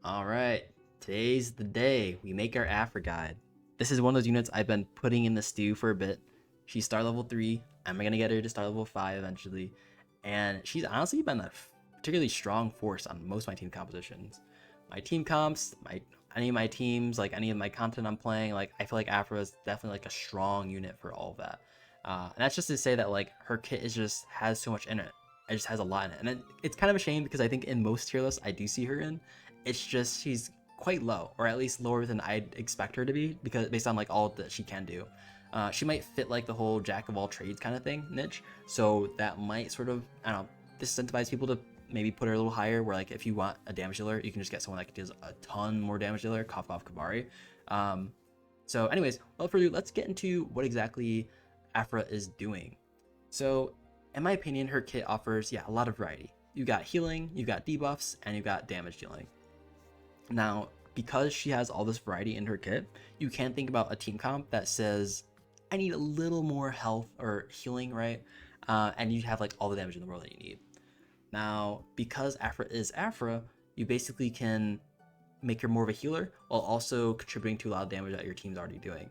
All right, today's the day we make our Afra guide. This is one of those units I've been putting in the stew for a bit. She's star level 3. I'm gonna get her to star level 5 eventually. And she's honestly been a particularly strong force on most of my team compositions. My team comps, any of my teams, like any of my content I'm playing, like I feel like Afra is definitely like a strong unit for all of that. And that's just to say that like her kit is just has so much in it. It just has a lot in it, and it's kind of a shame because I think in most tier lists I do see her in. It's just she's quite low, or at least lower than I'd expect her to be, because based on like all that she can do. She might fit like the whole jack of all trades kind of thing niche, so that might sort of, I don't know, disincentivize people to maybe put her a little higher. Where like if you want a damage dealer, you can just get someone that does a ton more damage dealer, cough off Kabari. So, anyways, without further ado, let's get into what exactly Afra is doing. So, in my opinion, her kit offers a lot of variety. You got healing, you got debuffs, and you got damage dealing. Now, because she has all this variety in her kit, you can think about a team comp that says, I need a little more health or healing, right? And you have like all the damage in the world that you need. Now, because Afra is Afra, you basically can make her more of a healer while also contributing to a lot of damage that your team's already doing.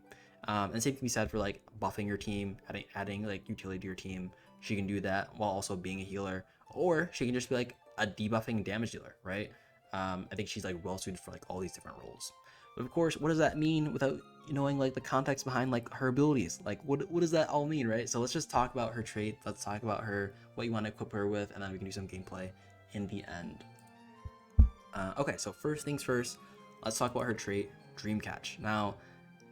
And same can be said for like buffing your team, adding like utility to your team. She can do that while also being a healer, or she can just be like a debuffing damage dealer, right? I think she's like well suited for like all these different roles. But of course, what does that mean without knowing like the context behind like her abilities? Like what does that all mean, right? So let's just talk about her trait. Let's talk about her, what you want to equip her with, and then we can do some gameplay in the end. Okay, so first things first, let's talk about her trait, Dreamcatch. Now,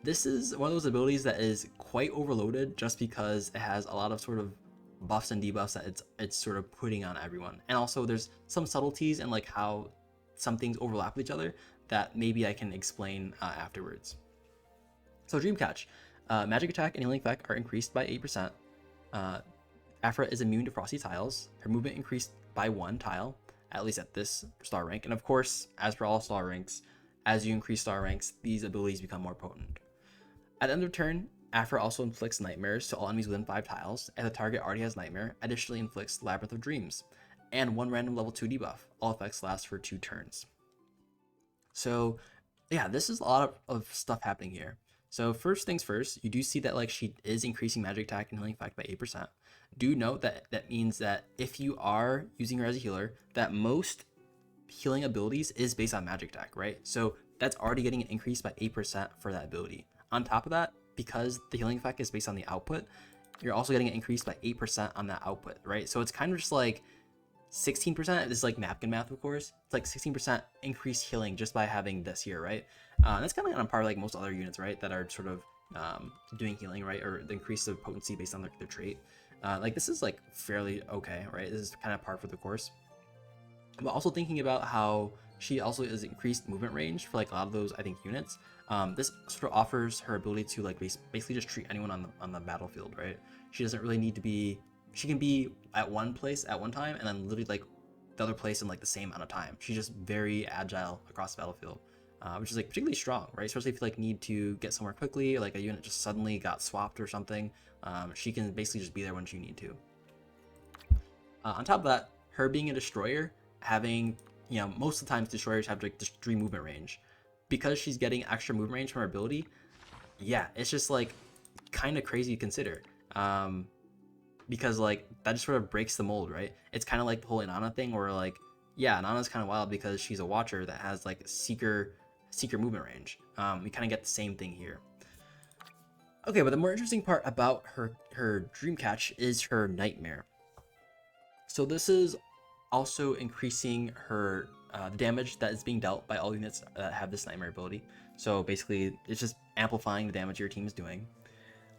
this is one of those abilities that is quite overloaded just because it has a lot of sort of buffs and debuffs that it's sort of putting on everyone. And also there's some subtleties and like how some things overlap with each other that maybe I can explain afterwards. So Dreamcatch, magic attack and healing effect are increased by 8%. Afra is immune to frosty tiles. Her movement increased by 1 tile, at least at this star rank. And of course, as per all star ranks, as you increase star ranks, these abilities become more potent. At the end of turn, Afra also inflicts nightmares to all enemies within 5 tiles. If the target already has nightmare, additionally inflicts Labyrinth of Dreams, and 1 random level 2 debuff. All effects last for 2 turns. So yeah, this is a lot of stuff happening here. So first things first, you do see that like she is increasing magic attack and healing effect by 8%. Do note that that means that if you are using her as a healer, that most healing abilities is based on magic attack, right? So that's already getting an increase by 8% for that ability. On top of that, because the healing effect is based on the output, you're also getting an increase by 8% on that output, right? So it's kind of just like 16%. This is like napkin math, of course. It's like 16% increased healing just by having this here, right? That's kind of on par with like most other units, right? That are sort of doing healing, right? Or the increase of potency based on their trait. Like this is like fairly okay, right? This is kind of par for the course. But also thinking about how she also is increased movement range for like a lot of those, I think, units. This sort of offers her ability to like basically just treat anyone on the battlefield, right? She doesn't really need to be. She can be at one place at one time and then literally like the other place in like the same amount of time. She's just very agile across the battlefield, which is like particularly strong, right? Especially if you like need to get somewhere quickly, or like a unit just suddenly got swapped or something. She can basically just be there when you need to. On top of that, her being a destroyer, having, most of the times destroyers have like just 3 movement range. Because she's getting extra movement range from her ability, yeah, it's just like kind of crazy to consider. Because like that just sort of breaks the mold, right? It's kind of like the whole Inanna thing where like, yeah, Inanna's kind of wild because she's a watcher that has like seeker movement range. We kind of get the same thing here. Okay, but the more interesting part about her dream catch is her nightmare. So this is also increasing her the damage that is being dealt by all units that have this nightmare ability. So basically, it's just amplifying the damage your team is doing.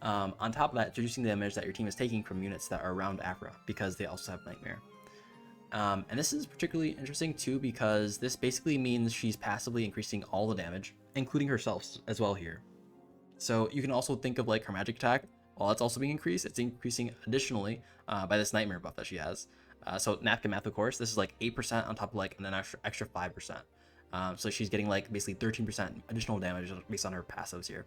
On top of that, it's reducing the damage that your team is taking from units that are around Afra because they also have nightmare. And this is particularly interesting too because this basically means she's passively increasing all the damage, including herself as well here. So you can also think of like her magic attack. While it's also being increased, it's increasing additionally by this nightmare buff that she has. So napkin math, of course, this is like 8% on top of like an extra 5%. So she's getting like basically 13% additional damage based on her passives here.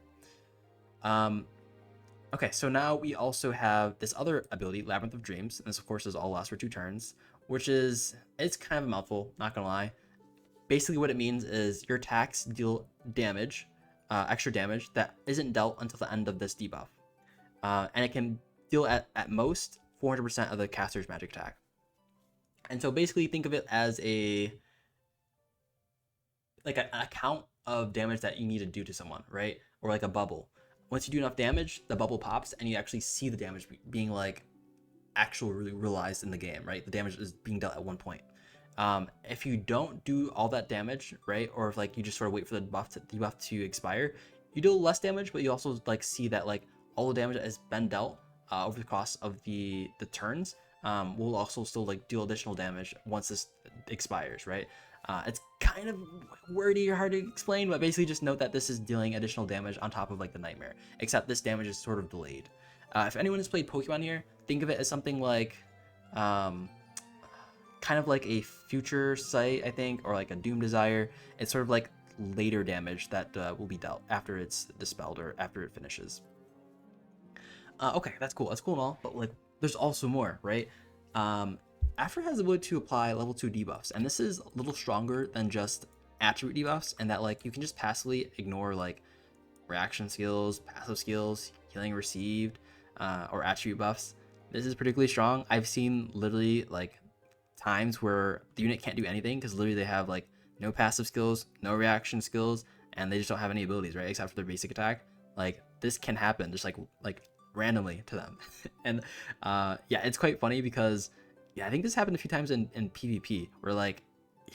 Okay, so now we also have this other ability, Labyrinth of Dreams. And this, of course, is all lasts for 2 turns, which is, it's kind of a mouthful, not gonna lie. basically what it means is your attacks deal damage, extra damage that isn't dealt until the end of this debuff. And it can deal at most 400% of the caster's magic attack. And so basically think of it as an account of damage that you need to do to someone, right? Or like a bubble. Once you do enough damage, the bubble pops and you actually see the damage being like actually realized in the game, right? The damage is being dealt at one point. If you don't do all that damage, right, or if like you just sort of wait for the debuff to expire, you do less damage, but you also like see that like all the damage that has been dealt over the course of the turns will also still like deal additional damage once this expires, right? It's kind of wordy or hard to explain, but basically just note that this is dealing additional damage on top of like the nightmare, except this damage is sort of delayed. If anyone has played Pokemon here, think of it as something like kind of like a future sight, I think, or like a Doom Desire. It's sort of like later damage that will be dealt after it's dispelled or after it finishes. Okay, that's cool. That's cool and all, but like there's also more, right? Afra has the ability to apply level 2 debuffs, and this is a little stronger than just attribute debuffs, and that like you can just passively ignore like reaction skills, passive skills, healing received, or attribute buffs. This is particularly strong. I've seen literally like times where the unit can't do anything because literally they have like no passive skills, no reaction skills, and they just don't have any abilities, right? Except for their basic attack. Like this can happen just like randomly to them. And yeah, it's quite funny because yeah, I think this happened a few times in PvP where like,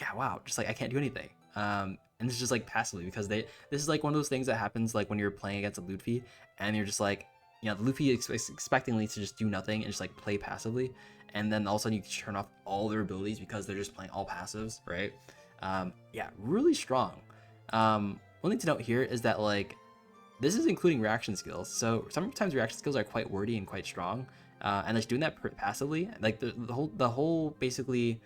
yeah, wow, just like I can't do anything. And it's just like passively because this is like one of those things that happens like when you're playing against a Luffy and you're just like, you know, the Luffy is expectingly to just do nothing and just like play passively, and then all of a sudden you turn off all their abilities because they're just playing all passives, right? Yeah, really strong. One thing to note here is that like this is including reaction skills, so sometimes reaction skills are quite wordy and quite strong, and just doing that passively, like the whole basically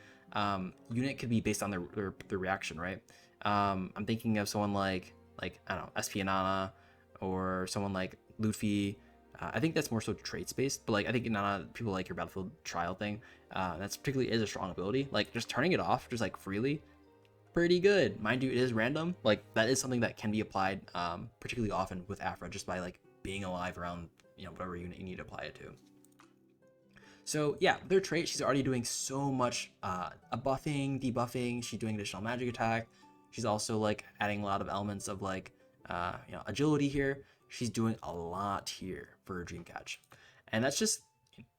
unit could be based on their reaction, right? I'm thinking of someone like I don't know, Espionana, or someone like Luffy. I think that's more so traits based, but like I think Nana, people like your Battlefield trial thing, that's particularly is a strong ability. Like just turning it off just like freely, pretty good. Mind you, it is random. Like that is something that can be applied particularly often with Afra just by like being alive around, you know, whatever unit you need to apply it to. So yeah, their trait, she's already doing so much buffing, debuffing. She's doing additional magic attack. She's also like adding a lot of elements of like you know, agility here. She's doing a lot here for her dream catch, and that's just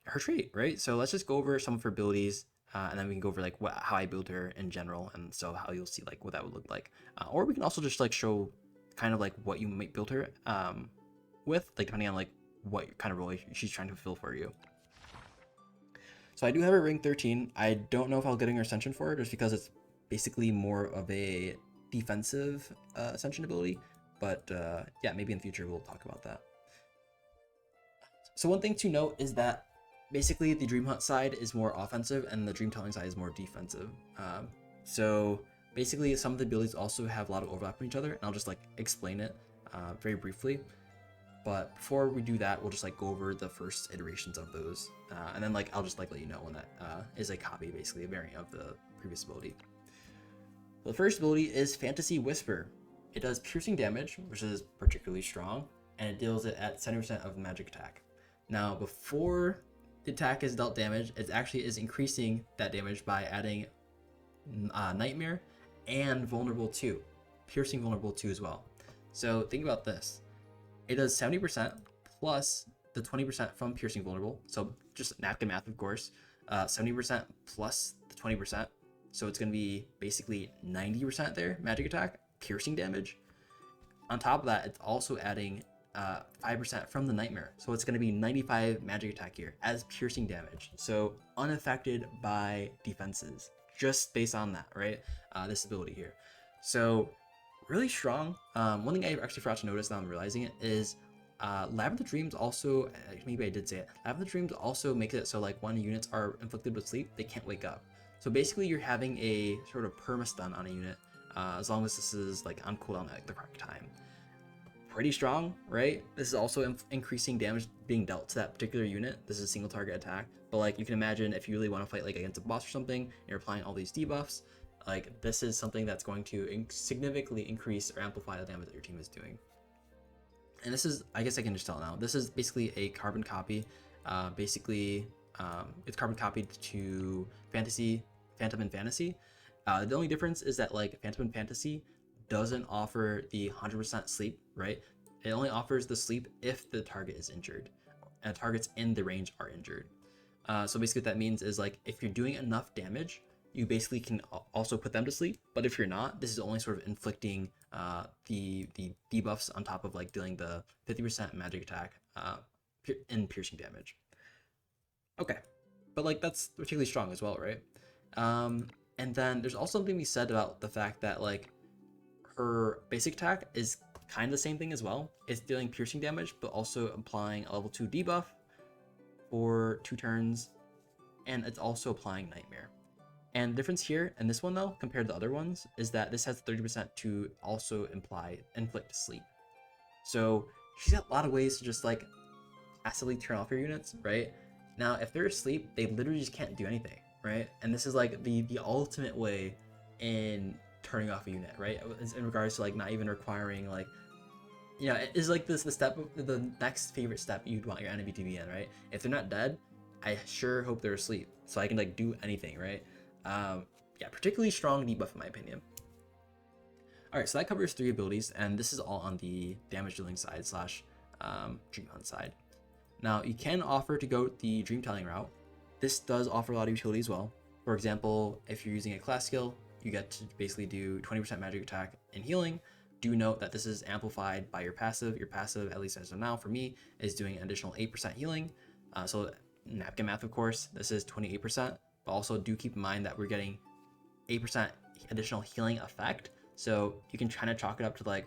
her trait, right? So let's just go over some of her abilities, and then we can go over like how I build her in general, and so how you'll see like what that would look like. Or we can also just like show kind of like what you might build her with, like depending on like what kind of role she's trying to fulfill for you. So I do have her ring 13. I don't know if I'll getting her ascension for her just because it's basically more of a defensive ascension ability. But yeah, maybe in the future we'll talk about that. So one thing to note is that basically the Dream Hunt side is more offensive and the Dream Telling side is more defensive. So basically some of the abilities also have a lot of overlap with each other, and I'll just like explain it very briefly. But before we do that, we'll just like go over the first iterations of those, and then like I'll just like let you know when that is a copy, basically a variant of the previous ability. The first ability is Fantasy Whisper. It does piercing damage, which is particularly strong, and it deals it at 70% of magic attack. Now, before the attack is dealt damage, it actually is increasing that damage by adding Nightmare and Vulnerable 2, piercing Vulnerable 2 as well. So think about this. It does 70% plus the 20% from piercing Vulnerable. So just napkin math, of course. 70% plus the 20%. So it's going to be basically 90% there, magic attack, piercing damage. On top of that, it's also adding 5% from the Nightmare. So it's going to be 95 magic attack here as piercing damage. So unaffected by defenses, just based on that, right? This ability here. So really strong. One thing I actually forgot to notice now I'm realizing it is Labyrinth of Dreams also, maybe I did say it, Labyrinth of Dreams also makes it so like when units are inflicted with sleep, they can't wake up. So basically you're having a sort of perma-stun on a unit as long as this is like on cooldown at the correct time. Pretty strong, right? This is also increasing damage being dealt to that particular unit. This is a single target attack, but like you can imagine if you really want to fight like against a boss or something, you're applying all these debuffs, Like this is something that's going to significantly increase or amplify the damage that your team is doing. And this is, I guess I can just tell now, this is basically a carbon copy. It's carbon copied to Phantom and Fantasy. The only difference is that like Phantom and Fantasy doesn't offer the 100% sleep, right? It only offers the sleep if the target is injured and targets in the range are injured. So basically what that means is like if you're doing enough damage, you basically can also put them to sleep. But if you're not, this is only sort of inflicting the debuffs on top of like dealing the 50% magic attack in piercing damage. Okay, but like that's particularly strong as well, right? And then there's also something we said about the fact that like her basic attack is kind of the same thing as well. It's dealing piercing damage, but also applying a level 2 debuff for 2 turns, and it's also applying Nightmare. And the difference here in this one though, compared to the other ones, is that this has 30% to also inflict sleep. So she's got a lot of ways to just like passively turn off your units, right? Now, if they're asleep, they literally just can't do anything, right? And this is like the ultimate way in turning off a unit, right? In regards to like not even requiring like, you know, it's like the next favorite step you'd want your enemy to be in, right? If they're not dead, I sure hope they're asleep so I can like do anything, right? Yeah, particularly strong debuff in my opinion. Alright, so that covers 3 abilities, and this is all on the damage dealing side slash Dream Hunt side. Now, you can offer to go the Dream Telling route. This does offer a lot of utility as well. For example, if you're using a class skill, you get to basically do 20% magic attack and healing. Do note that this is amplified by your passive. Your passive, at least as of now for me, is doing an additional 8% healing. So napkin math, of course, this is 28%. But also do keep in mind that we're getting 8% additional healing effect. So you can kind of chalk it up to like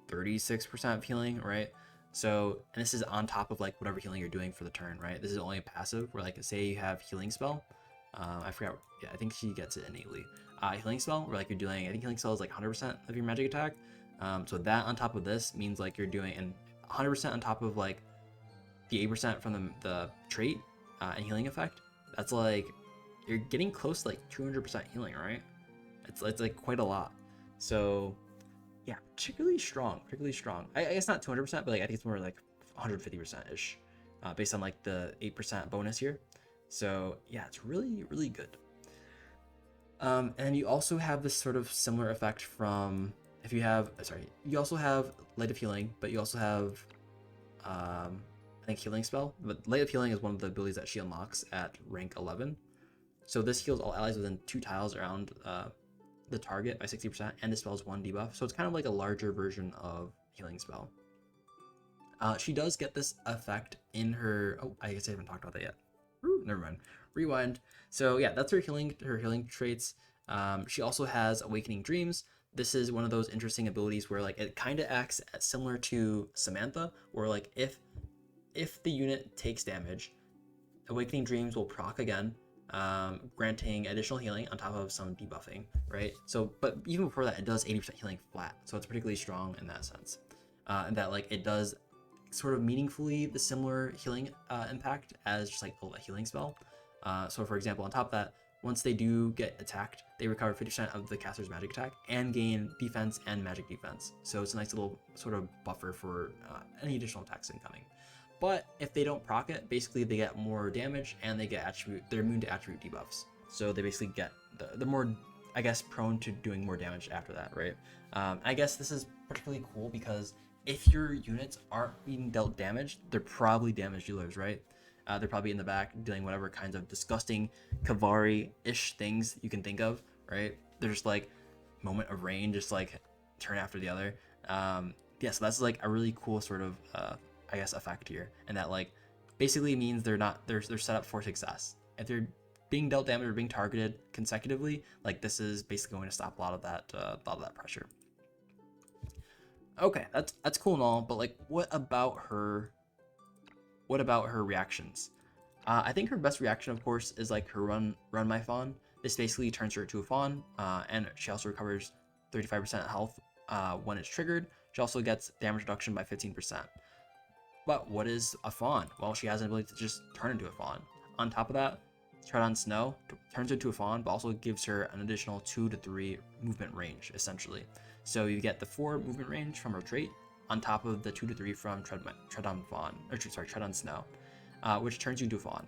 36% of healing, right? So, and this is on top of like whatever healing you're doing for the turn, right? This is only a passive where like say you have healing spell. I forgot, yeah, I think she gets it innately. Healing spell where like you're doing, I think healing spell is like 100% of your magic attack. So that on top of this means like you're doing and 100% on top of like the 8% from the trait and healing effect. That's like, you're getting close to like 200% healing, right? It's like quite a lot. So yeah, particularly strong. I guess not 200%, but like I think it's more like 150%-ish, based on like the 8% bonus here. So yeah, it's really, really good. And you also have this sort of similar effect from if you have, you also have Light of Healing, but you also have, I think Healing Spell. But Light of Healing is one of the abilities that she unlocks at rank 11. So this heals all allies within 2 tiles around the target by 60%, and dispels 1 debuff. So it's kind of like a larger version of Healing Spell. She does get this effect in her. Oh, I guess I haven't talked about that yet. Ooh, never mind. Rewind. So yeah, that's her healing traits. She also has Awakening Dreams. This is one of those interesting abilities where like it kind of acts similar to Samantha, where like if the unit takes damage, Awakening Dreams will proc again, granting additional healing on top of some debuffing, right? So, but even before that, it does 80% healing flat, so it's particularly strong in that sense. And that like it does sort of meaningfully the similar healing impact as just like a healing spell. So for example, on top of that, once they do get attacked, they recover 50% of the caster's magic attack and gain defense and magic defense. So it's a nice little sort of buffer for any additional attacks incoming. But if they don't proc it, basically they get more damage and they get they're immune to attribute debuffs. So they basically get the more, I guess, prone to doing more damage after that, right? I guess this is particularly cool because if your units aren't being dealt damage, they're probably damage dealers, right? They're probably in the back dealing whatever kinds of disgusting Convallaria-ish things you can think of, right? They're just like moment of rain, just like turn after the other. Yeah, so that's like a really cool sort of I guess effect here, and that like basically means they're set up for success. If they're being dealt damage or being targeted consecutively, like this is basically going to stop a lot of that pressure. Okay, that's cool and all, but like what about her reactions? I think her best reaction, of course, is like her run my fawn. This basically turns her into a fawn, and she also recovers 35% health when it's triggered. She also gets damage reduction by 15%. But what is a fawn? Well, she has an ability to just turn into a fawn. On top of that, Tread on Snow turns her into a fawn, but also gives her an additional 2 to 3 movement range, essentially. So you get the 4 movement range from her trait, on top of the 2 to 3 from Tread on Fawn, or sorry, Tread on Snow, which turns you into a fawn,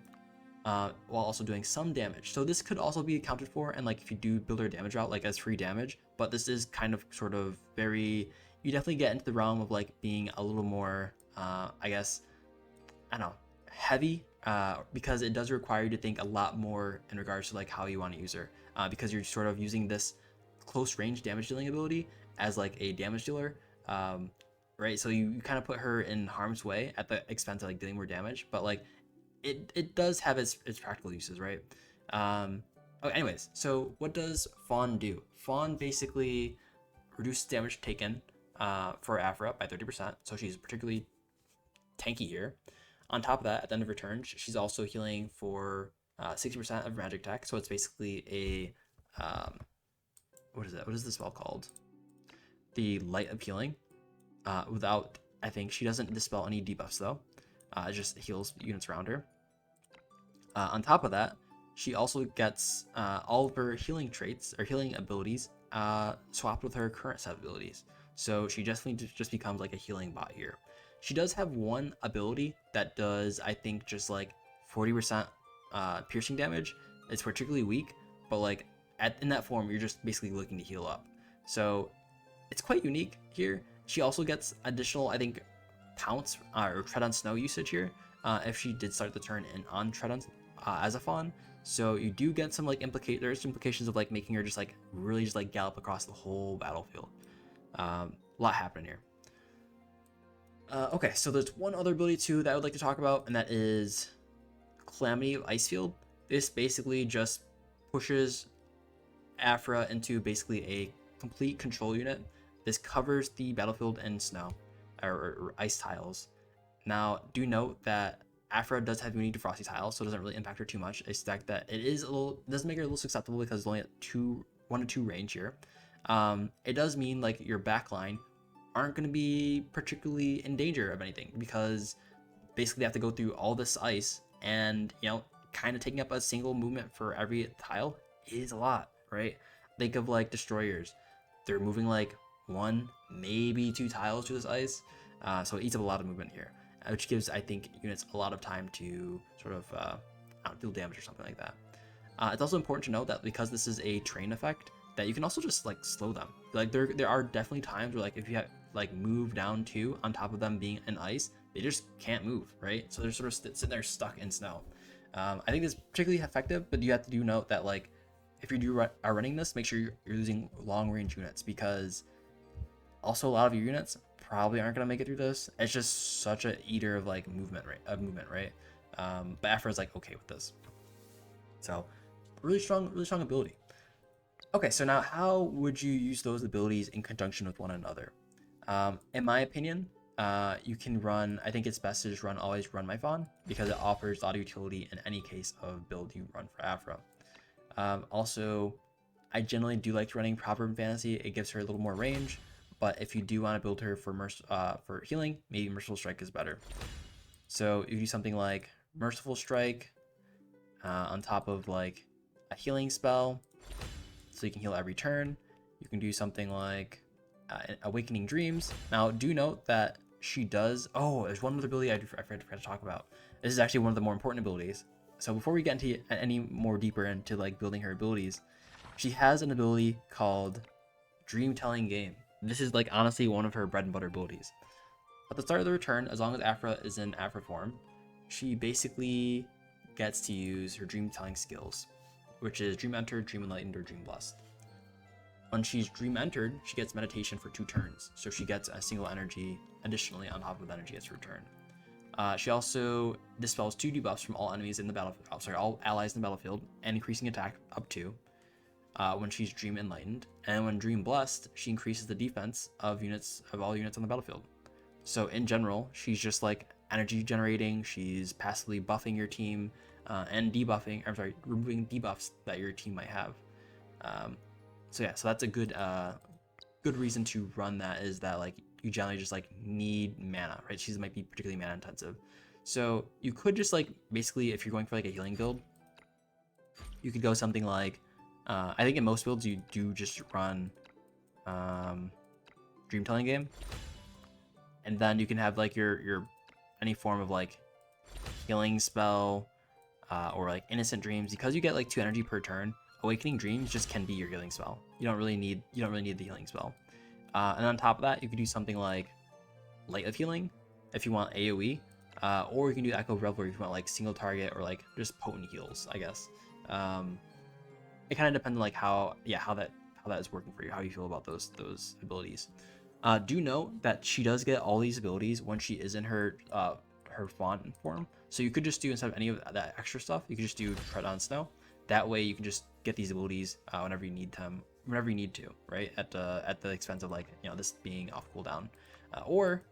while also doing some damage. So this could also be accounted for, and like if you do build her damage out like as free damage, but this is kind of sort of very, you definitely get into the realm of like being a little more, I guess, I don't know, heavy, because it does require you to think a lot more in regards to like how you want to use her, because you're sort of using this close range damage dealing ability as like a damage dealer, right? So you kind of put her in harm's way at the expense of like dealing more damage, but like it does have its practical uses, right? Okay, anyways, so what does Fawn do? Fawn basically reduces damage taken for Afra by 30%, so she's particularly tanky here. On top of that, at the end of her turn, she's also healing for 60% of magic attack, so it's basically a what is it? What is the spell called? The Light of Healing. Without, I think she doesn't dispel any debuffs though. It just heals units around her. On top of that, she also gets all of her healing traits or healing abilities swapped with her current set of abilities. So she definitely just becomes like a healing bot here. She does have one ability that does, I think, just like 40% piercing damage. It's particularly weak, but like in that form, you're just basically looking to heal up. So it's quite unique here. She also gets additional, I think, Pounce or Tread on Snow usage here if she did start the turn in on Tread on as a fawn. So you do get some like there's implications of like making her just like really just like gallop across the whole battlefield. A lot happening here. Okay, so there's one other ability too that I would like to talk about, and that is Calamity of Icefield. This basically just pushes Afra into basically a complete control unit. This covers the battlefield in snow or ice tiles. Now, do note that Afra does have immunity to frosty tiles, so it doesn't really impact her too much. It's that it is a little does make her a little susceptible because it's only at 1 to 2 range here. It does mean like your backline aren't going to be particularly in danger of anything because basically they have to go through all this ice, and kind of taking up a single movement for every tile is a lot, right? Think of like destroyers. They're moving like 1, maybe 2 tiles through this ice, so it eats up a lot of movement here, which gives, I think, units a lot of time to sort of deal damage or something like that. It's also important to note that because this is a train effect, that you can also just like slow them. Like there are definitely times where like if you have like move down 2 on top of them being in ice, they just can't move, right? So they're sort of sitting there stuck in snow. I think this is particularly effective, but you have to do note that like if you are running this, make sure you're using long range units, because also a lot of your units probably aren't gonna make it through this. It's just such a eater of like movement, right? But Afra is like okay with this, so really strong ability. Okay, so now how would you use those abilities in conjunction with one another? In my opinion, you can run, I think it's best to just always run my fawn, because it offers a lot of utility in any case of build you run for Afra. Also, I generally do like running Proverb Fantasy. It gives her a little more range, but if you do want to build her for healing, maybe Merciful Strike is better. So you do something like Merciful Strike on top of like a healing spell, so you can heal every turn. You can do something like Awakening Dreams. Now, do note that she does. Oh, there's one other ability I forgot to talk about. This is actually one of the more important abilities. So before we get into any more deeper into like building her abilities, she has an ability called Dream Telling Game. This is like honestly one of her bread and butter abilities. At the start of the return, as long as Afra is in Afra form, she basically gets to use her Dream Telling skills, which is Dream Entered, Dream Enlightened, or Dream Blessed. When she's Dream Entered, she gets Meditation for 2 turns, so she gets a single energy additionally on top of the energy gets returned. She also dispels 2 debuffs from all enemies in the battlefield. All allies in the battlefield, and increasing attack up to when she's Dream Enlightened. And when Dream Blessed, she increases the defense of all units on the battlefield. So in general, she's just like energy generating. She's passively buffing your team and removing debuffs that your team might have. So that's a good reason to run that, is that like you generally just like need mana, right? She might be particularly mana intensive. So you could just like basically, if you're going for like a healing build, you could go something like, I think in most builds you do just run Dream Telling Game, and then you can have like your any form of like healing spell or like Innocent Dreams. Because you get like 2 energy per turn, Awakening Dreams just can be your healing spell. You don't really need the healing spell. And on top of that, you could do something like Light of Healing if you want AoE, or you can do Echo Revelry if you want like single target or like just potent heals, I guess. It kind of depends on like how that is working for you, how you feel about those abilities. Do note that she does get all these abilities when she is in her fawn form. So you could just do, instead of any of that extra stuff, you could just do Tread on Snow. That way you can just get these abilities whenever you need them, whenever you need to, right? At the expense of like, you know, this being off cooldown, or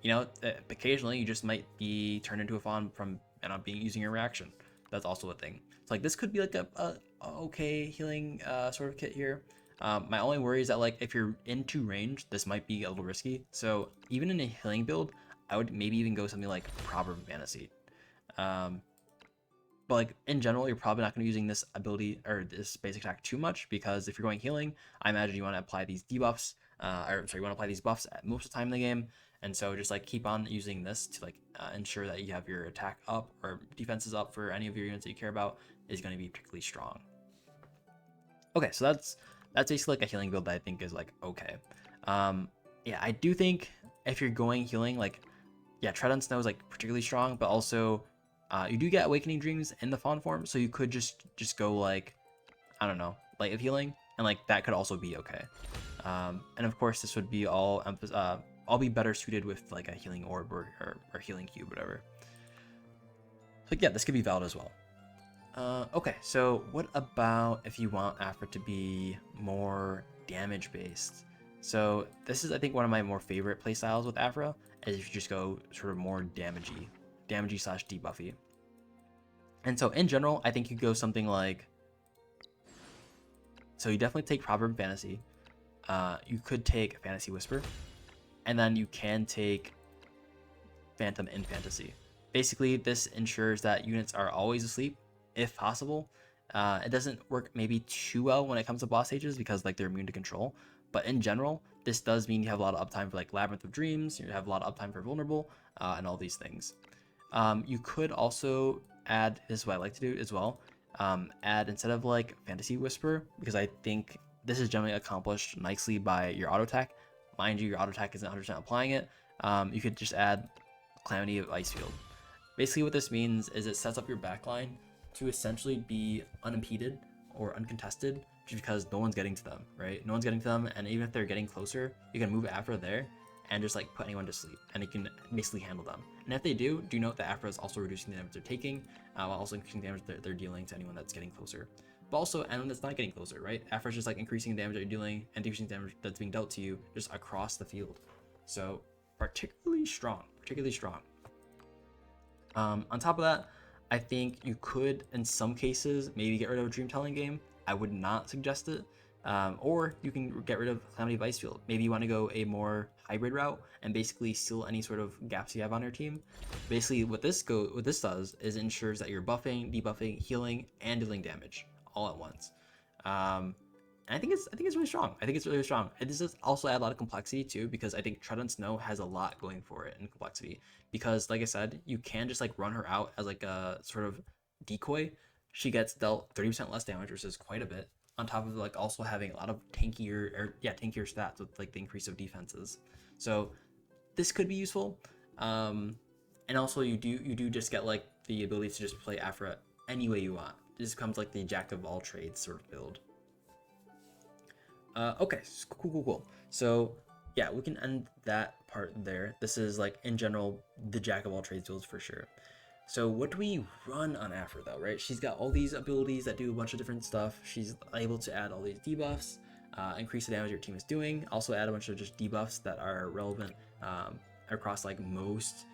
you know, occasionally you just might be turned into a fawn from using your reaction. That's also a thing. So like this could be like a okay healing sort of kit here. My only worry is that like if you're into range, this might be a little risky. So even in a healing build, I would maybe even go something like Proverb Fantasy. But like in general, you're probably not going to be using this ability or this basic attack too much, because if you're going healing, I imagine you want to apply these debuffs, you want to apply these buffs at most of the time in the game. And so just like keep on using this to like ensure that you have your attack up or defenses up for any of your units that you care about is going to be particularly strong. Okay, so that's basically like a healing build that I think is like okay. Yeah, I do think if you're going healing, like yeah, Tread on Snow is like particularly strong, but also you do get Awakening Dreams in the fawn form, so you could just go like, I don't know, Light of Healing, and like that could also be okay. And of course, this would be all be better suited with like a healing orb or healing cube, whatever. So yeah, this could be valid as well. Okay, so what about if you want Afra to be more damage based? So this is, I think, one of my more favorite playstyles with Afra, is if you just go sort of more damagey slash debuffy. And so in general, I think you go something like, so you definitely take Proverb Fantasy. You could take Fantasy Whisper, and then you can take Phantom in Fantasy. Basically, this ensures that units are always asleep, if possible. It doesn't work maybe too well when it comes to boss stages because like they're immune to control. But in general, this does mean you have a lot of uptime for like Labyrinth of Dreams, you have a lot of uptime for Vulnerable, and all these things. You could also add, this is what I like to do as well, add, instead of like Fantasy Whisper, because I think this is generally accomplished nicely by your auto attack. Mind you, your auto attack isn't 100% applying it. You could just add Calamity of Icefield. Basically what this means is it sets up your backline to essentially be unimpeded or uncontested, just because no one's getting to them, right? No one's getting to them, and even if they're getting closer, you can move Afra there and just like put anyone to sleep, and it can basically handle them. And if they do note that Afra is also reducing the damage they're taking, while also increasing the damage they're dealing to anyone that's getting closer. But also anyone that's not getting closer, right? Afra's just like increasing the damage that you're dealing and decreasing the damage that's being dealt to you just across the field. So particularly strong. On top of that, I think you could, in some cases, maybe get rid of a Dream Telling Game. I would not suggest it. Or you can get rid of Calamity of Icefield. Maybe you want to go a more hybrid route and basically seal any sort of gaps you have on your team. Basically, what this does is ensures that you're buffing, debuffing, healing, and dealing damage all at once. And I think it's really strong. I think it's really strong. It does also add a lot of complexity too, because I think Tread on Snow has a lot going for it in complexity. Because like I said, you can just like run her out as like a sort of decoy. She gets dealt 30% less damage, which is quite a bit. On top of like also having a lot of tankier stats with like the increase of defenses. So this could be useful. And also you do just get like the ability to just play Afra any way you want. This becomes like the jack of all trades sort of build. Okay, cool. So yeah, we can end that part there. This is like in general the jack of all trades builds for sure. So what do we run on Afra though, right? She's got all these abilities that do a bunch of different stuff. She's able to add all these debuffs, increase the damage your team is doing, also add a bunch of just debuffs that are relevant across like most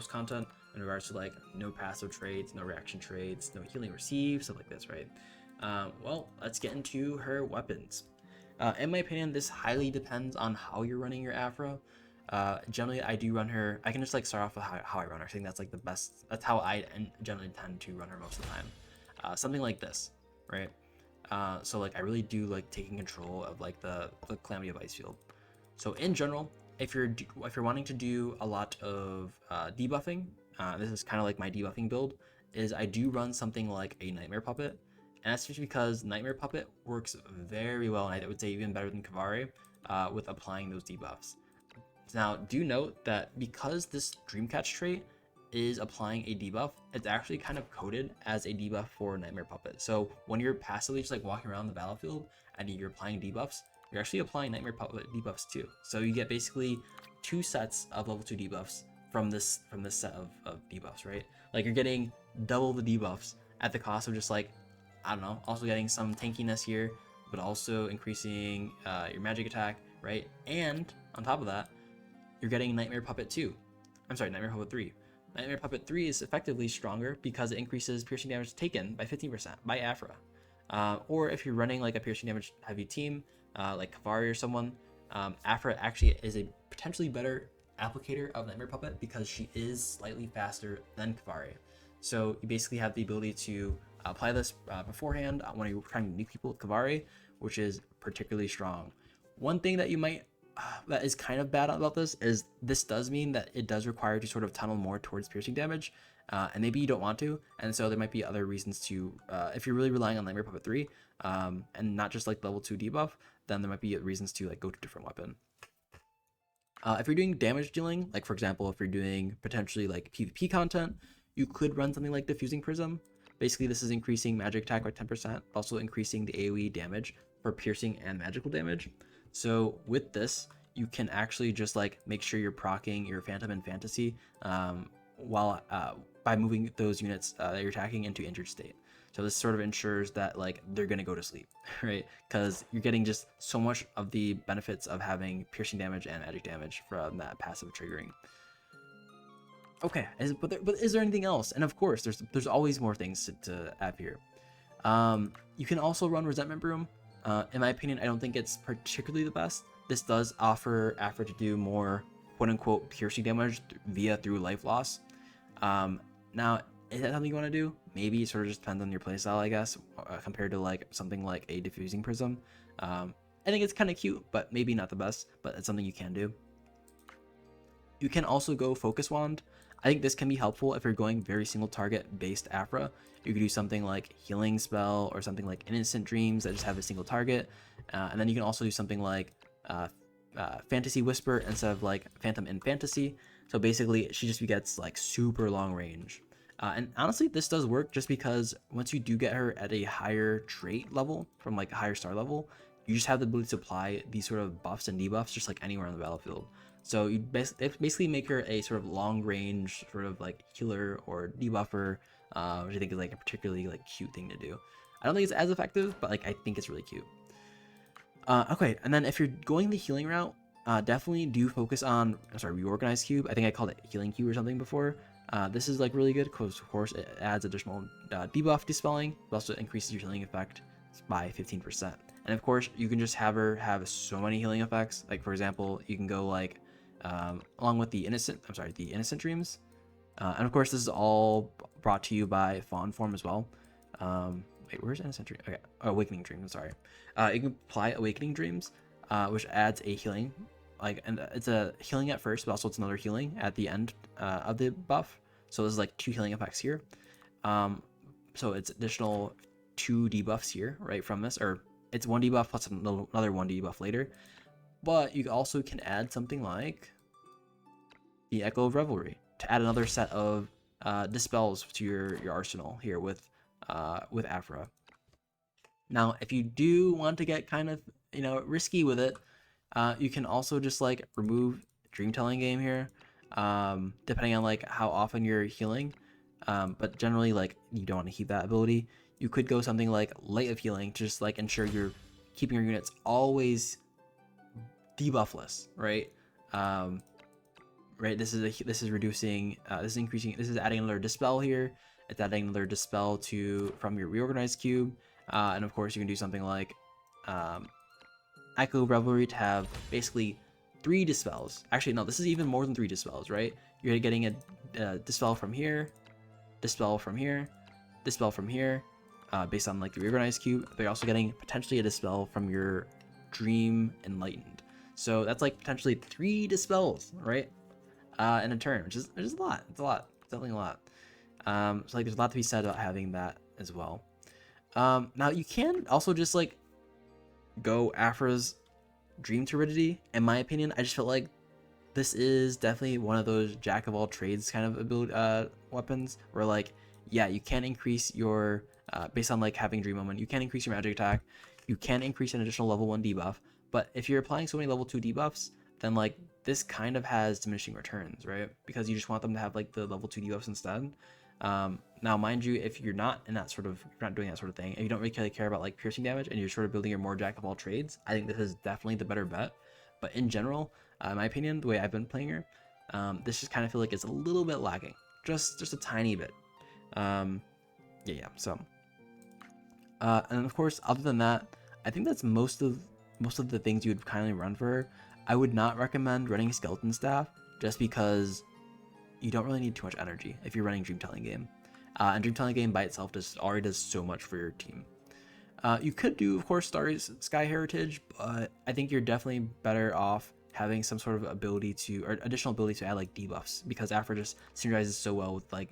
content in regards to like no passive trades, no reaction trades, no healing received, stuff like this, right? Well, let's get into her weapons. In my opinion, this highly depends on how you're running your Afra. Generally, I do run her. I can just like start off with how I run her. I think that's like the best. That's how I generally tend to run her most of the time. Something like this. right? So like I really do like taking control of like the Calamity of Ice Field. So in general, if you're wanting to do a lot of debuffing, this is kind of like my debuffing build. Is I do run something like a Nightmare Puppet, and that's just because Nightmare Puppet works very well, and I would say even better than Convallaria, with applying those debuffs. Now, do note that because this Dreamcatch trait is applying a debuff, it's actually kind of coded as a debuff for Nightmare Puppet. So when you're passively just like walking around the battlefield and you're applying debuffs, you're actually applying Nightmare Puppet debuffs too. So you get basically 2 sets of level 2 debuffs from this set of debuffs, right? Like you're getting double the debuffs at the cost of just like, I don't know, also getting some tankiness here, but also increasing your magic attack, right? And on top of that, you're getting Nightmare Puppet 2. I'm sorry, Nightmare Puppet 3. Nightmare Puppet 3 is effectively stronger because it increases piercing damage taken by 15% by Afra. Or if you're running like a piercing damage heavy team, like Convallaria or someone, Afra actually is a potentially better applicator of Nightmare Puppet because she is slightly faster than Convallaria. So you basically have the ability to apply this beforehand when you're trying to nuke people with Convallaria, which is particularly strong. One thing that you might that is kind of bad about this does mean that it does require you to sort of tunnel more towards piercing damage, and maybe you don't want to, and so there might be other reasons to, if you're really relying on Nightmare Puppet 3, and not just like level 2 debuff, then there might be reasons to like go to a different weapon. If you're doing damage dealing, like for example, if you're doing potentially like PvP content, you could run something like Diffusing Prism. Basically, this is increasing magic attack by 10%, also increasing the AoE damage for piercing and magical damage. So with this, you can actually just like make sure you're proccing your Phantom and Fantasy while by moving those units that you're attacking into injured state. So this sort of ensures that like they're gonna go to sleep, right? Because you're getting just so much of the benefits of having piercing damage and magic damage from that passive triggering. Okay, but is there anything else? And of course, there's always more things to add here. You can also run Resentment Broom. In my opinion, I don't think it's particularly the best. This does offer Afra to do more quote-unquote piercing damage through life loss. Now, is that something you want to do? Maybe it sort of just depends on your playstyle, I guess, compared to like something like a Diffusing Prism. I think it's kind of cute, but maybe not the best, but it's something you can do. You can also go Focus Wand. I think this can be helpful if you're going very single target based Afra. You could do something like Healing Spell or something like Innocent Dreams that just have a single target. And then you can also do something like Fantasy Whisper instead of like Phantom in Fantasy. So basically she just gets like super long range. And honestly, this does work just because once you do get her at a higher trait level, from like a higher star level, you just have the ability to apply these sort of buffs and debuffs just like anywhere on the battlefield. So you basically make her a sort of long range sort of like healer or debuffer, which I think is like a particularly like cute thing to do. I don't think it's as effective, but like I think it's really cute. Okay, and then if you're going the healing route, definitely do focus on, Reorganized Cube. I think I called it Healing Cube or something before. This is like really good because of course it adds additional debuff dispelling, but also increases your healing effect by 15%. And of course, you can just have her have so many healing effects. Like for example, you can go like along with the Innocent Dreams. And of course, this is all brought to you by Fawn Form as well. Wait, where's Innocent Dream? Okay, Awakening Dreams. Sorry. You can apply Awakening Dreams, which adds a healing. And it's a healing at first, but also it's another healing at the end of the buff. So there's like 2 healing effects here. So it's additional 2 debuffs here, right, from this, or it's 1 debuff plus another 1 debuff later. But you also can add something like the Echo of Revelry to add another set of dispels to your arsenal here with Afra. Now, if you do want to get kind of risky with it, you can also just like remove Dream Telling Game here, depending on like how often you're healing. But generally, like you don't want to keep that ability. You could go something like Light of Healing to just like ensure you're keeping your units always debuffless, right? Right. This is reducing. This is increasing. This is adding another dispel here. It's adding another dispel from your Reorganized Cube, and of course you can do something like Echo Revelry to have basically 3 dispels. Actually, no, this is even more than 3 dispels, right? You're getting a dispel from here, dispel from here, dispel from here, based on like the Reborn Ice Cube, but you're also getting potentially a dispel from your Dream Enlightened. So that's like potentially 3 dispels, right? In a turn, which is a lot. It's a lot. It's definitely a lot. So like there's a lot to be said about having that as well. Now you can also just like go Afra's Dream Turidity. In my opinion, I just felt like this is definitely one of those jack of all trades kind of ability weapons where like, yeah, you can increase your based on like having Dream Moment, you can increase your magic attack, you can increase an additional level 1 debuff, but if you're applying so many level 2 debuffs, then like this kind of has diminishing returns, right? Because you just want them to have like the level 2 debuffs instead. Now mind you, if you're not in that sort of, you're not doing that sort of thing, and you don't really care about like piercing damage and you're sort of building your more jack of all trades, I think this is definitely the better bet. But in general, in my opinion, the way I've been playing her, this just kind of feel like it's a little bit lacking, just a tiny bit. Yeah. So, and of course, other than that, I think that's most of the things you would kindly run for her. I would not recommend running Skeleton Staff just because you don't really need too much energy if you're running Dream Telling Game. And Dream Telling Game by itself already does so much for your team. You could do, of course, Sky Heritage, but I think you're definitely better off having some sort of ability to, or additional ability to add like debuffs, because Afra just synergizes so well with like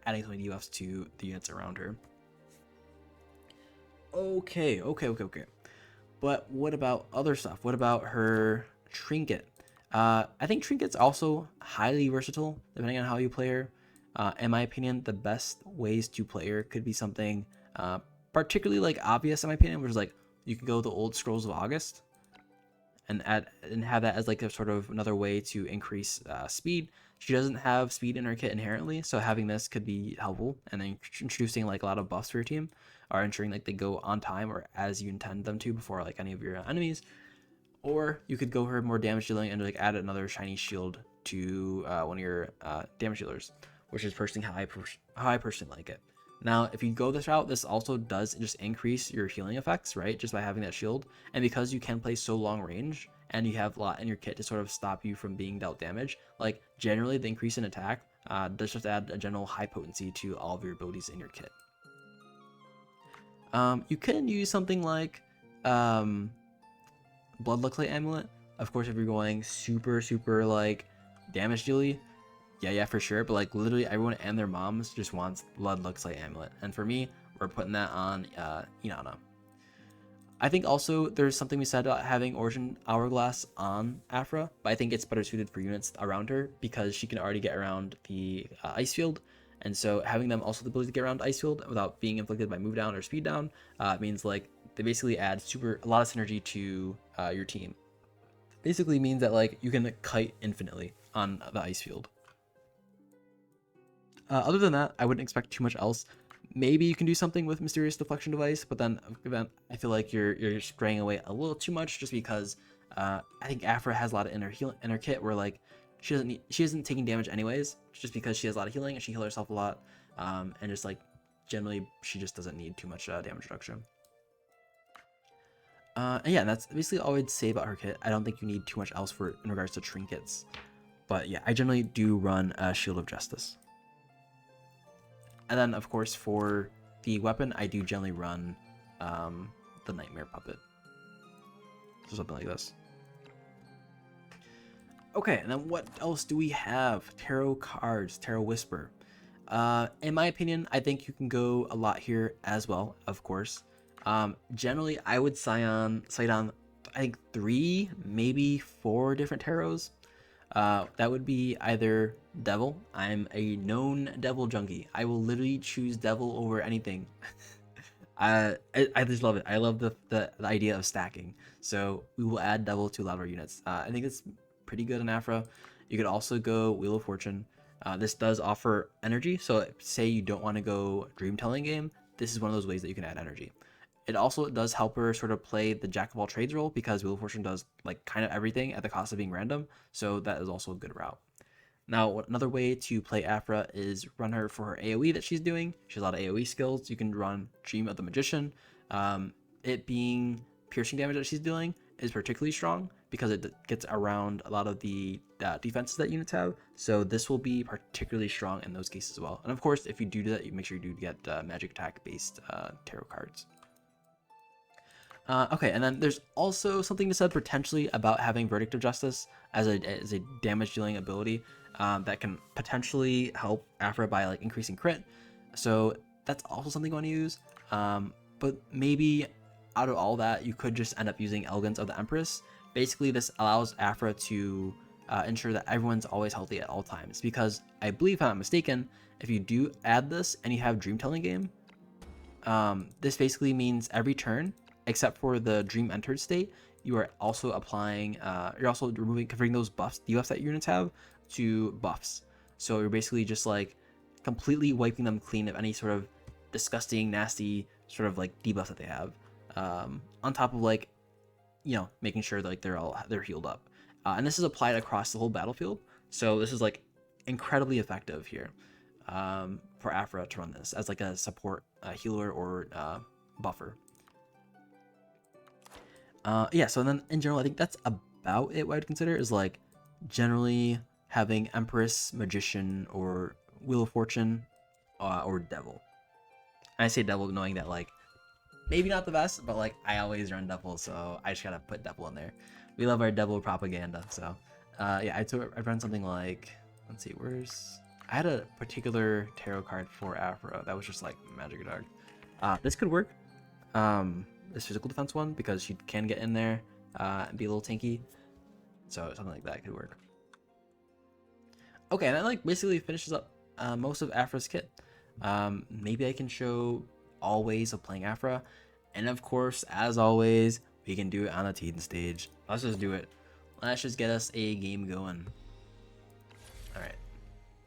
adding so many debuffs to the units around her. Okay. But what about other stuff? What about her Trinket? I think Trinket's also highly versatile depending on how you play her. In my opinion, the best ways to play her could be something particularly like obvious in my opinion, which is like you could go the old Scrolls of August and have that as like a sort of another way to increase speed. She doesn't have speed in her kit inherently, so having this could be helpful, and then introducing like a lot of buffs for your team, or ensuring like they go on time or as you intend them to before like any of your enemies. Or you could go her more damage dealing and like add another shiny shield to one of your damage dealers, which is personally how I personally like it. Now, if you go this route, this also does just increase your healing effects, right? Just by having that shield. And because you can play so long range and you have a lot in your kit to sort of stop you from being dealt damage, like generally the increase in attack does just add a general high potency to all of your abilities in your kit. You can use something like Blood Luxlite Amulet. Of course, if you're going super like damage dealy, yeah, for sure. But like literally everyone and their moms just wants Blood Luxlite Amulet, and for me, we're putting that on Inanna. I think also there's something we said about having Origin Hourglass on Afra, but I think it's better suited for units around her because she can already get around the ice field, and so having them also the ability to get around ice field without being inflicted by move down or speed down means like they basically add a lot of synergy to your team. Basically means that like you can kite infinitely on the ice field. Other than that, I wouldn't expect too much else. Maybe you can do something with Mysterious Deflection Device, but then I feel like you're straying away a little too much just because I think Afra has a lot of inner kit where like she isn't taking damage anyways, just because she has a lot of healing and she heals herself a lot, and just like generally she just doesn't need too much damage reduction. And yeah, that's basically all I'd say about her kit. I don't think you need too much else in regards to trinkets, but yeah, I generally do run Shield of Justice. And then, of course, for the weapon, I do generally run the Nightmare Puppet. So something like this. Okay, and then what else do we have? Tarot cards, Tarot Whisper. In my opinion, I think you can go a lot here as well, of course. Generally, I would cite on, I think 3, maybe 4 different tarots. That would be either Devil. I'm a known Devil junkie. I will literally choose Devil over anything. I just love it. I love the idea of stacking. So we will add Devil to a lot of our units. I think it's pretty good in Afra. You could also go Wheel of Fortune. This does offer energy. So say you don't want to go Dream Telling Game, this is one of those ways that you can add energy. It also does help her sort of play the jack of all trades role because Wheel of Fortune does like kind of everything at the cost of being random. So that is also a good route. Now, another way to play Afra is run her for her AoE that she's doing. She has a lot of AoE skills. You can run Dream of the Magician. It being piercing damage that she's doing is particularly strong because it gets around a lot of the defenses that units have. So this will be particularly strong in those cases as well. And of course, if you do that, you make sure you do get magic attack based tarot cards. Okay, and then there's also something to said potentially about having Verdict of Justice as a damage dealing ability that can potentially help Afra by like increasing crit. So that's also something you want to use. But maybe out of all that, you could just end up using Elegance of the Empress. Basically, this allows Afra to ensure that everyone's always healthy at all times. Because I believe, if I'm not mistaken, if you do add this and you have Dream Telling Game, this basically means every turn, except for the Dream Entered state, you are also applying, you're also converting those buffs, debuffs that units have, to buffs. So you're basically just like completely wiping them clean of any sort of disgusting, nasty sort of like debuffs that they have. On top of like, you know, making sure that, like they're healed up. And this is applied across the whole battlefield. So this is like incredibly effective here for Afra to run this as like a support healer or buffer. Yeah, so then in general, I think that's about it. What I'd consider is like generally having Empress, Magician, or Wheel of Fortune, or Devil. And I say Devil knowing that like maybe not the best, but like I always run Devil, so I just gotta put Devil in there. We love our Devil propaganda. So yeah, I'd run something like, let's see, I had a particular tarot card for Afra that was just like Magic Dark. This could work. This physical defense one, because she can get in there and be a little tanky. So something like that could work. Okay, and that like basically finishes up most of Afra's kit. Maybe I can show all ways of playing Afra. And of course, as always, we can do it on a Titan stage. Let's just do it. Let's just get us a game going. Alright.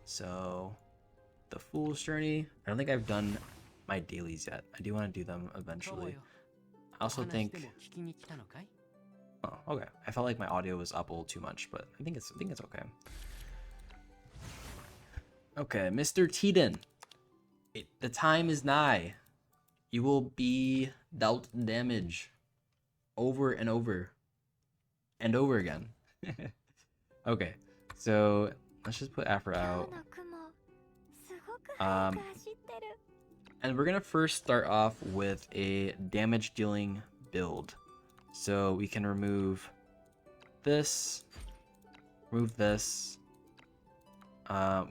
So, the Fool's Journey. I don't think I've done my dailies yet. I do want to do them eventually. I also think... Oh, okay. I felt like my audio was up a little too much, but I think it's okay. Okay, Mr. Titan. The time is nigh. You will be dealt damage over and over and over again. Okay, so let's just put Afra out. And we're gonna first start off with a damage dealing build. So we can remove this, we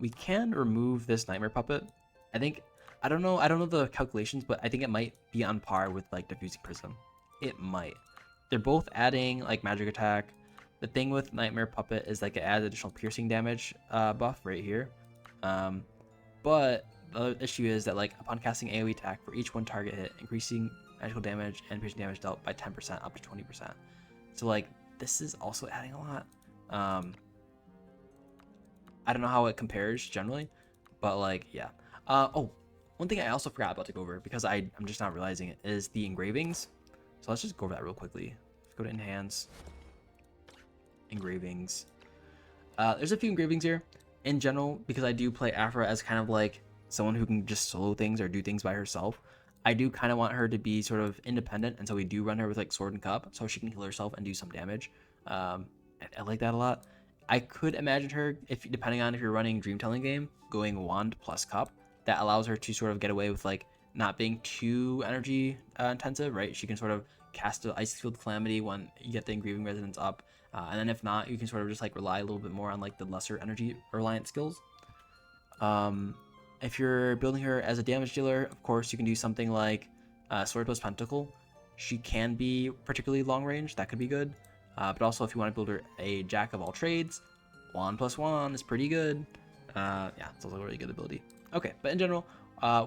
can remove this Nightmare Puppet. I don't know the calculations, but I think it might be on par with like Diffusing Prism. It might. They're both adding like magic attack. The thing with Nightmare Puppet is like it adds additional piercing damage buff right here. But the other issue is that like upon casting AoE attack for each one target hit, increasing magical damage and piercing damage dealt by 10% up to 20%. So like this is also adding a lot. I don't know how it compares generally, but like yeah. Oh, one thing I also forgot about to go over because I'm just not realizing it is the engravings. So let's just go over that real quickly. Let's go to Enhance. Engravings. There's a few engravings here. In general, because I do play Afra as kind of like someone who can just solo things or do things by herself, I do kind of want her to be sort of independent, and so we do run her with like Sword and Cup so she can heal herself and do some damage. I like that a lot. I could imagine her, depending on if you're running Dream Telling Game, going Wand plus Cup. That allows her to sort of get away with like not being too energy intensive, right? She can sort of cast an Ice Field Calamity when you get the Engraving Resonance up, and then if not, you can sort of just like rely a little bit more on like the lesser energy reliant skills. If you're building her as a damage dealer, of course you can do something like Sword plus Pentacle. She can be particularly long range, that could be good. But also if you want to build her a Jack of all trades, Wand plus Wand is pretty good. Yeah, it's also a really good ability. Okay, but in general,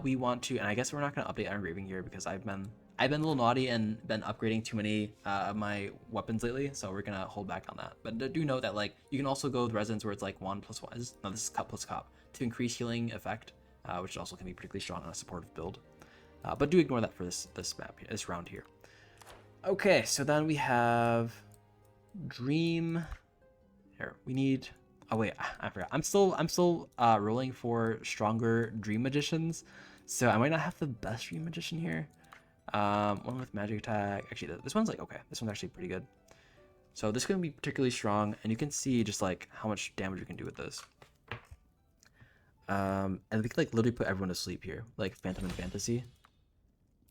we want to, and I guess we're not going to update our engraving here because I've been a little naughty and been upgrading too many of my weapons lately, so we're gonna hold back on that. But do note that like you can also go with Resonance where it's like Wand plus Wand. No, this is Cup plus Cup to increase healing effect, which also can be particularly strong on a supportive build. But do ignore that for this map, this round here. Okay, so then we have Dream. Here we need. Oh wait, I forgot. I'm still rolling for stronger Dream Magicians, so I might not have the best Dream Magician here. One with magic attack. Actually, this one's like okay. This one's actually pretty good. So this is going to be particularly strong, and you can see just like how much damage we can do with this. And we can like literally put everyone to sleep here, like Phantom and Fantasy.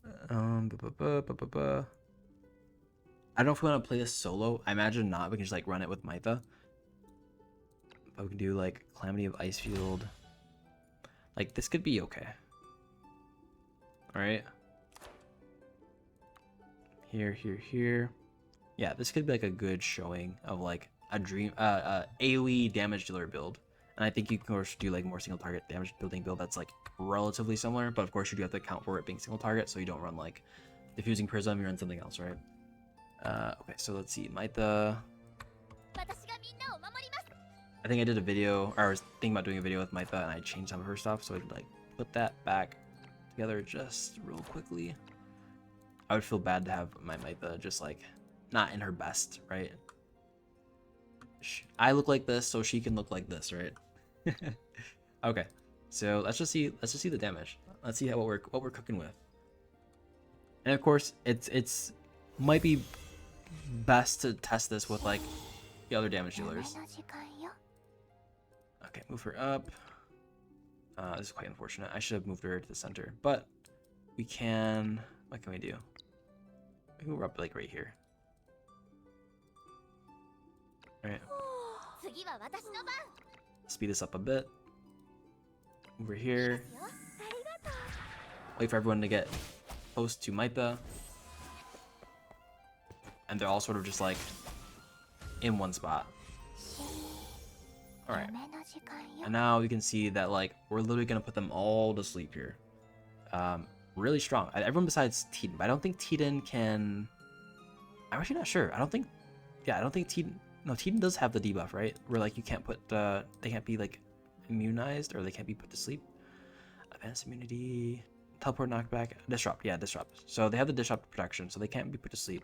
I don't know if we want to play this solo. I imagine not. We can just like run it with Mytha. But we can do like Calamity of Icefield. Like this could be okay. All right. Here. Yeah, this could be like a good showing of like a dream AoE damage dealer build. And I think you can of course do like more single target damage building build that's like relatively similar, but of course you do have to account for it being single target, so you don't run like diffusing prism, you run something else, right? Okay, so let's see. Mytha. I think I did a video, or I was thinking about doing a video with Mytha and I changed some of her stuff, so I'd like put that back together just real quickly. I would feel bad to have my Mytha just like not in her best, right? I look like this, so she can look like this, right? Okay, so let's just see the damage. Let's see what we're cooking with. And of course, it's might be best to test this with like the other damage dealers. Okay, move her up. This is quite unfortunate. I should have moved her to the center, but we can. What can we do? We can move her up like right here. All right. Speed this up a bit. Over here. Wait for everyone to get close to Mytha. And they're all sort of just like in one spot. Alright. And now you can see that like we're literally gonna put them all to sleep here. Really strong. Everyone besides Tiden. But I don't think Tiden can. I'm actually not sure. I don't think Tiden. No, Tiden does have the debuff, right? Where like you can't put they can't be like immunized, or they can't be put to sleep. Advanced immunity, teleport, knockback, disrupt. Yeah, disrupt. So they have the disrupt protection, so they can't be put to sleep.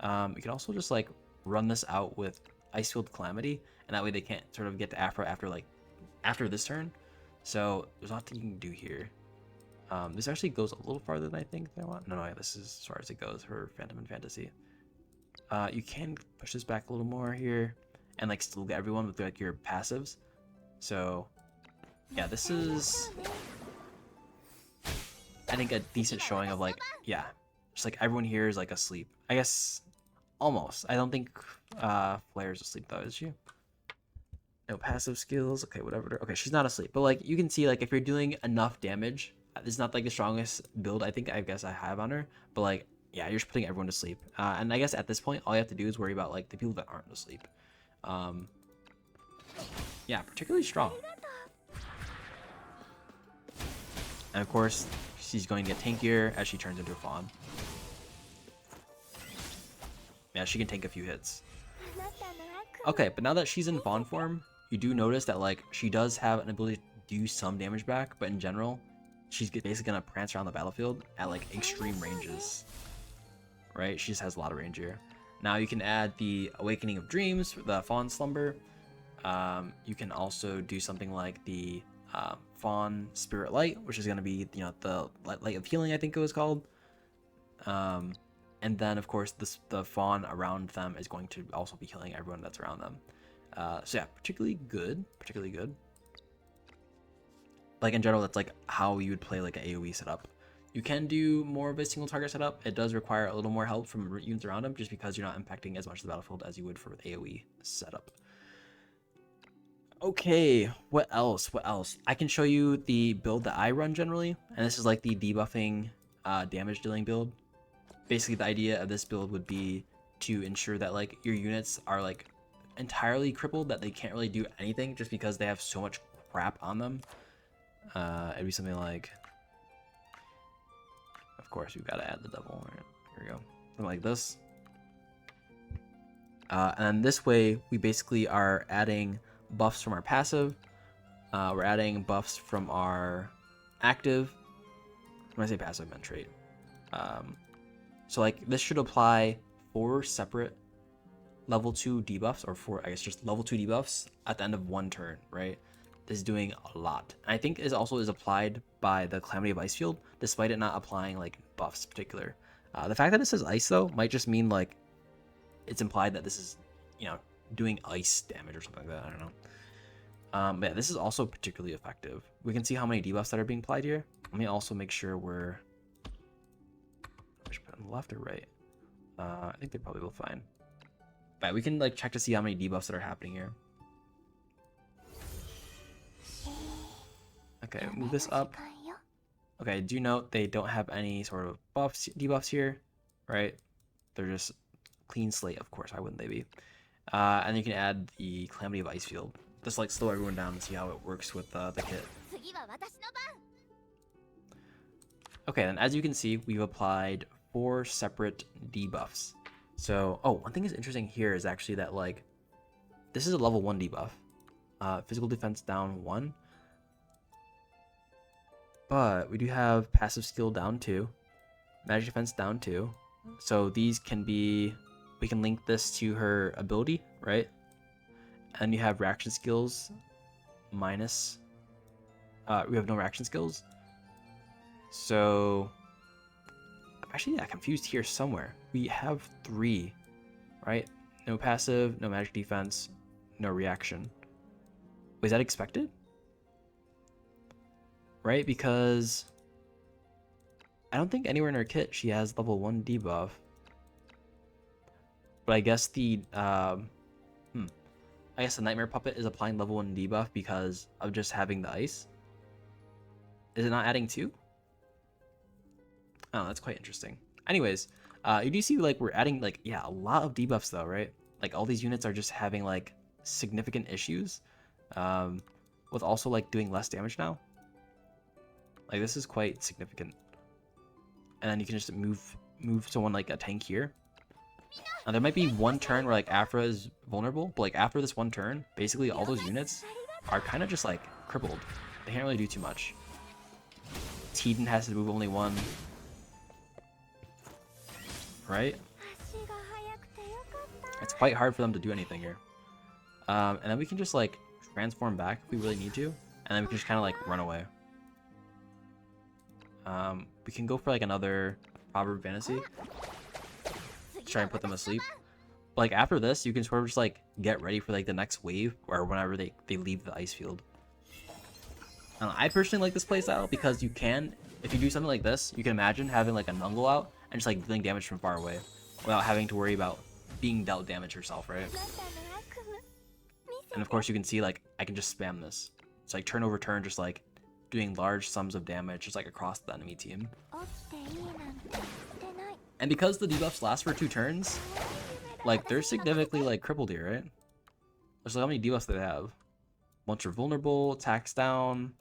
You can also just like run this out with Icefield Calamity, and that way they can't sort of get to Afra after this turn. So there's a lot that you can do here. This actually goes a little farther than I think I want. No, this is as far as it goes for Phantom and Fantasy. You can push this back a little more here, and like still get everyone with like your passives. So yeah, this is I think a decent showing of like, yeah, just like everyone here is like asleep. I guess almost. I don't think Flair's asleep though, is she? No passive skills. Okay, whatever. Okay, she's not asleep, but like you can see like if you're doing enough damage, it's not like the strongest build I guess I have on her, but like yeah, you're just putting everyone to sleep. And I guess at this point, all you have to do is worry about like the people that aren't asleep. Yeah, particularly strong. And of course, she's going to get tankier as she turns into a fawn. Yeah, she can tank a few hits. Okay, but now that she's in fawn form, you do notice that like she does have an ability to do some damage back, but in general, she's basically gonna prance around the battlefield at like extreme ranges. Right? She just has a lot of range here. Now you can add the Awakening of Dreams, the Fawn Slumber. You can also do something like the Fawn Spirit Light, which is going to be, you know, the Light of Healing, I think it was called. And then, of course, the Fawn around them is going to also be healing everyone that's around them. So yeah, particularly good. Like in general, that's like how you would play like an AoE setup. You can do more of a single target setup. It does require a little more help from units around them, just because you're not impacting as much of the battlefield as you would for AoE setup. Okay, what else? I can show you the build that I run generally, and this is like the debuffing damage dealing build. Basically, the idea of this build would be to ensure that like your units are like entirely crippled, that they can't really do anything just because they have so much crap on them. It'd be something like, of course, we've got to add the devil. Right, here we go. Something like this. And this way, we basically are adding buffs from our passive. We're adding buffs from our active. When I say passive, I meant trait. So like this should apply 4 separate level 2 debuffs, or 4, I guess, just level 2 debuffs at the end of one turn, right? This is doing a lot. And I think this also is applied by the Calamity of Icefield, despite it not applying like buffs in particular. The fact that it says ice though might just mean like it's implied that this is you know, doing ice damage or something like that. I don't know. But yeah, this is also particularly effective. We can see how many debuffs that are being applied here. Let me also make sure we're on the left or right. I think they're probably both fine. But we can like check to see how many debuffs that are happening here. Okay, move this up. Okay, do note they don't have any sort of debuffs here, right? They're just clean slate, of course. Why wouldn't they be? And you can add the Calamity of Ice Field. Just like slow everyone down and see how it works with the kit. Okay, and as you can see, we've applied 4 separate debuffs. So, oh, one thing is interesting here is actually that like, this is a level 1 debuff. Physical defense down 1. But we do have passive skill down 2. Magic defense down 2. So these can be, we can link this to her ability, right? And you have reaction skills minus, we have no reaction skills. So, actually, yeah, confused here somewhere. We have 3, right? No passive, no magic defense, no reaction. Was that expected? Right, because I don't think anywhere in her kit she has level 1 debuff. But I guess the Nightmare Puppet is applying level 1 debuff because of just having the ice. Is it not adding 2? Oh, that's quite interesting. Anyways, you do see like we're adding like, yeah, a lot of debuffs though, right? Like all these units are just having like significant issues with also like doing less damage now. Like this is quite significant. And then you can just move someone like a tank here. Now there might be one turn where like Afra is vulnerable, but like after this one turn, basically all those units are kind of just like crippled. They can't really do too much. Teeden has to move only 1. Right? It's quite hard for them to do anything here. And then we can just like transform back if we really need to, and then we can just kind of like run away. We can go for like another Proverb Fantasy. Try and put them asleep. But, like after this, you can sort of just like get ready for like the next wave or whenever they leave the ice field. I personally like this playstyle because you can, if you do something like this, you can imagine having like a Nungle out and just like dealing damage from far away without having to worry about being dealt damage yourself, right? And of course you can see like I can just spam this. It's like turn over turn, just like doing large sums of damage just like across the enemy team. And because the debuffs last for 2 turns, like they're significantly like crippled here, right? There's like how many debuffs they have. Once you're vulnerable, attacks down,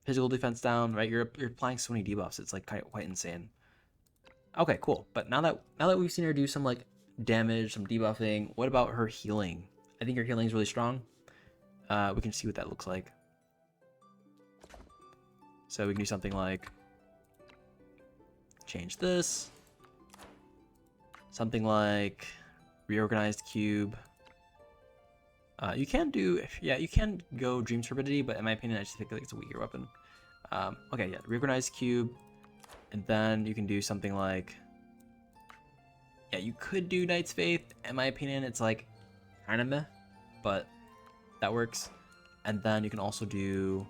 physical defense down, right? You're applying so many debuffs, it's like quite insane. Okay, cool. But now that we've seen her do some like damage, some debuffing, what about her healing? I think her healing is really strong. We can see what that looks like. So we can do something like change this. Something like reorganized cube. You can do, yeah, you can go Dream Turbidity, but in my opinion, I just think like it's a weaker weapon. Okay, yeah, reorganized cube, and then you can do something like, yeah, you could do Knight's Faith. In my opinion, it's like kind of meh, but that works. And then you can also do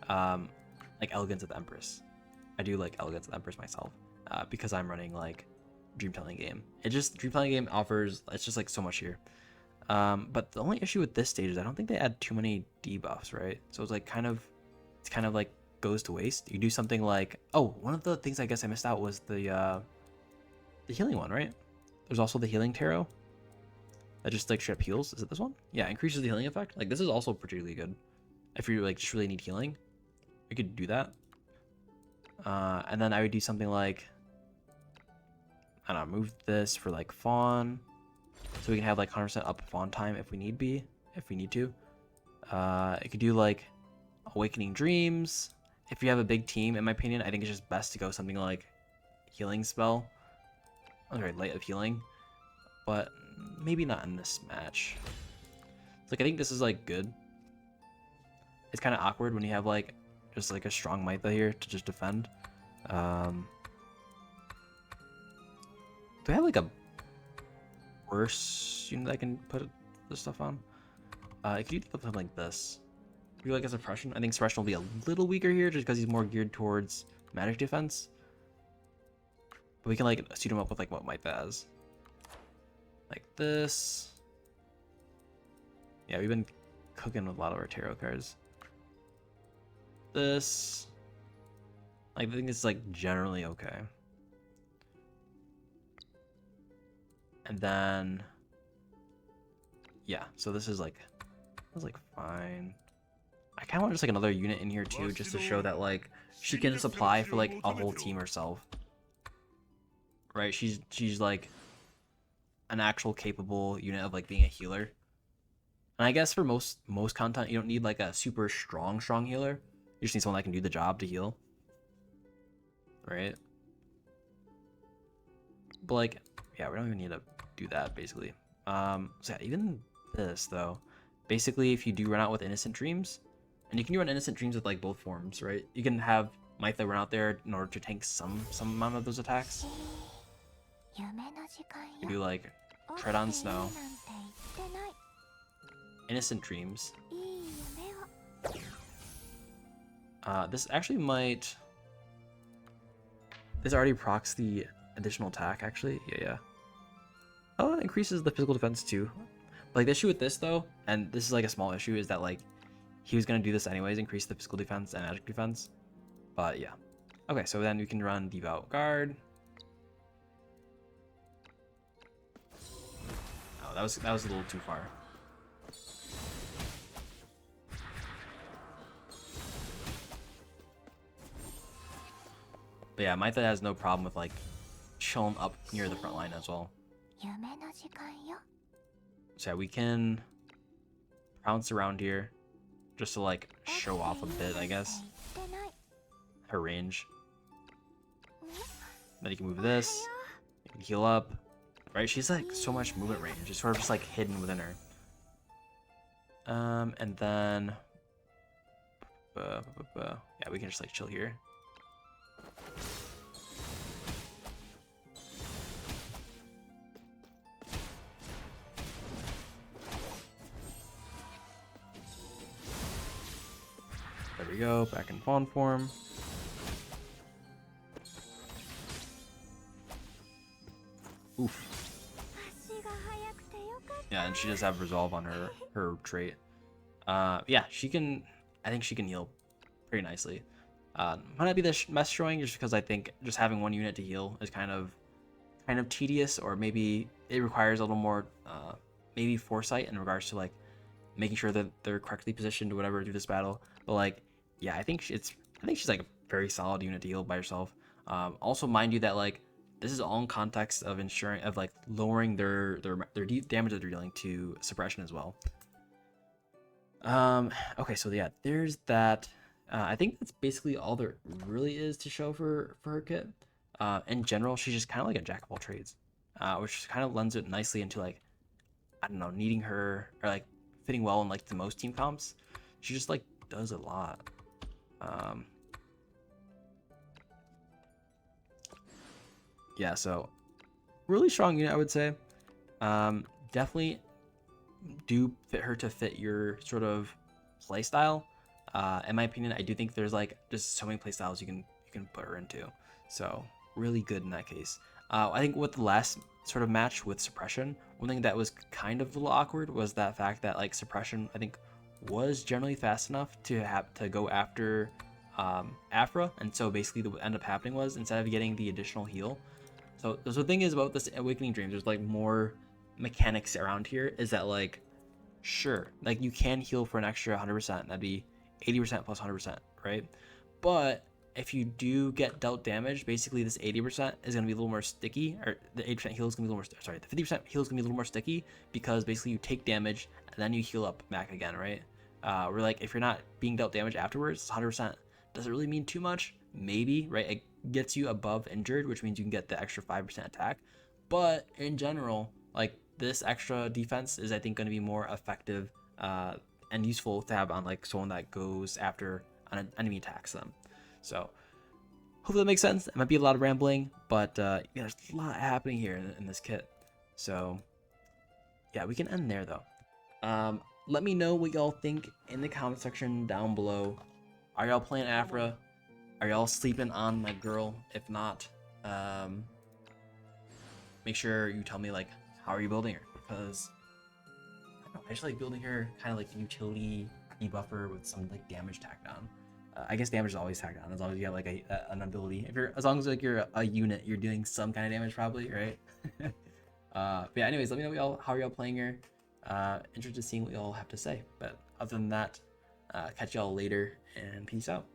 like Elegance of the Empress. I do like Elegance of the Empress myself because I'm running like Dream Telling Game. Dream Telling Game offers, it's just like so much here. But the only issue with this stage is I don't think they add too many debuffs, right? So it's like kind of like goes to waste. You do something like, oh, one of the things I guess I missed out was the healing one, right? There's also the healing tarot that just like straight up heals. Is it this one? Yeah, increases the healing effect. Like this is also particularly good if you like just really need healing. You could do that. And then I would do something like, I don't know, move this for like Fawn. So we can have like 100% up Fawn time if we need to. You could do like Awakening Dreams. If you have a big team, in my opinion, I think it's just best to go something like Healing Spell. I'm sorry, Light of Healing. But maybe not in this match. It's like I think this is like good. It's kind of awkward when you have like just like a strong Mytha here to just defend. Do I have like a worst unit I can put this stuff on. I could do something like this. Do like a suppression. I think suppression will be a little weaker here just because he's more geared towards magic defense. But we can like suit him up with like what Mytha has. Like this. Yeah, we've been cooking with a lot of our tarot cards. This. I think it's like generally okay. And then yeah, so this is like fine. I kind of want just like another unit in here too, just to show that like she can supply for like a whole team herself. Right? She's like an actual capable unit of like being a healer. And I guess for most content, you don't need like a super strong healer. You just need someone that can do the job to heal. Right? But like, yeah, we don't even need to do that basically. So yeah, even this though. Basically, if you do run out with Innocent Dreams, and you can run Innocent Dreams with like both forms, right? You can have Mytha run out there in order to tank some amount of those attacks. You do like Tread on Snow, Innocent Dreams. This actually might. This already procs the additional attack, actually. Yeah. Oh, it increases the physical defense too. Like the issue with this though, and this is like a small issue, is that like he was gonna do this anyways, increase the physical defense and magic defense. But yeah. Okay, so then we can run Devout Guard. Oh, that was a little too far. But yeah, Mytha has no problem with like chilling up near the front line as well. So yeah, we can bounce around here just to like show off a bit, I guess. Her range. Then you can move this. You can heal up. Right? She's like so much movement range. It's sort of just like hidden within her. And then yeah, we can just like chill here. There we go, back in fawn form. Oof. Yeah, and she does have resolve on her trait. Yeah, she can. I think she can heal pretty nicely. Might not be the best showing, just because I think just having one unit to heal is kind of tedious, or maybe it requires a little more maybe foresight in regards to like making sure that they're correctly positioned or whatever through this battle. But like, yeah, I think she's like a very solid unit to heal by herself. Also, mind you that like this is all in context of ensuring of like lowering their damage that they're dealing to suppression as well. Okay, so yeah, there's that. I think that's basically all there really is to show for her kit. In general, she's just kind of like a jack of all trades, which kind of lends it nicely into like, I don't know, needing her or like fitting well in like the most team comps. She just like does a lot. Yeah, so really strong unit, I would say. Definitely do fit her to fit your sort of play style. In my opinion, I do think there's like just so many play styles you can put her into. So really good in that case. I think with the last sort of match with suppression, one thing that was kind of a little awkward was that fact that like suppression, I think, was generally fast enough to have to go after Afra, and so basically what ended up happening was instead of getting the additional heal. So the thing is about this Awakening Dreams, there's like more mechanics around here. Is that like, sure, like you can heal for an extra 100%. That'd be 80% plus 100%, right? But if you do get dealt damage, basically this 80% is going to be a little more sticky, or the 80% heal is going to be a little more, sorry, the 50% heal is going to be a little more sticky, because basically you take damage and then you heal up back again, right? We're like, if you're not being dealt damage afterwards, 100%. Does it really mean too much? Maybe, right? It gets you above injured, which means you can get the extra 5% attack. But in general, like this extra defense is, I think, going to be more effective and useful to have on like someone that goes after an enemy attacks them. So hopefully that makes sense. It might be a lot of rambling, but yeah, there's a lot happening here in this kit. So yeah, we can end there though. Let me know what y'all think in the comment section down below. Are y'all playing Afra? Are y'all sleeping on my girl? If not, make sure you tell me like how are you building her, because I don't know, I just like building her kind of like utility debuffer with some like damage tacked on. I guess damage is always tacked on as long as you have like an ability. If you're, as long as like you're a unit, you're doing some kind of damage probably, right? But yeah, anyways, let me know y'all how y'all playing her. Interested in seeing what y'all have to say. But other than that, catch y'all later and peace out.